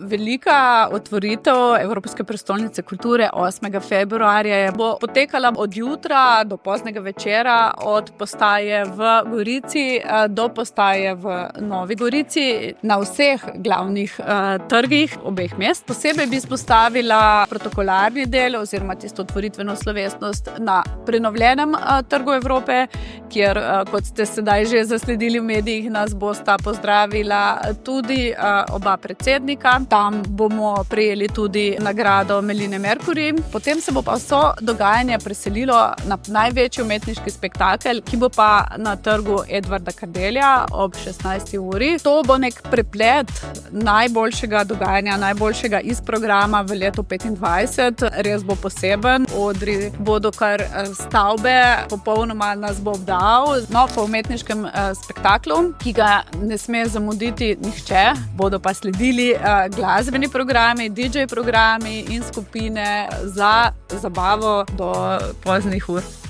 velika otvoritev Evropske prestolnice kulture 8. februarja bo potekala od jutra do poznega večera, od postaje v Gorici do postaje v Novi Gorici, na vseh glavnih trgih obeh mest. Posebej bi izpostavila protokolarni del oziroma tisto otvoritveno slovesnost na prenovljenem trgu Evrope, kjer, kot ste sedaj že zasledili v medijih, nas bosta pozdravila tudi oba predsednika. Tam bomo prejeli tudi nagrado Meline Mercury. Potem se bo pa vso dogajanje preselilo na največji umetniški spektakel, ki bo pa na trgu Edvarda Kardelja ob 16. uri. To bo nek preplet najboljšega dogajanja, najboljšega iz programa v letu 2025. Res bo poseben. Odri bodo kar stavbe, popolnoma nas bo obdal. No, po umetniškem spektaklu, ki ga ne sme zamuditi nihče, bodo pa sledili glasbeni programi, DJ programi in skupine za zabavo do poznih ur.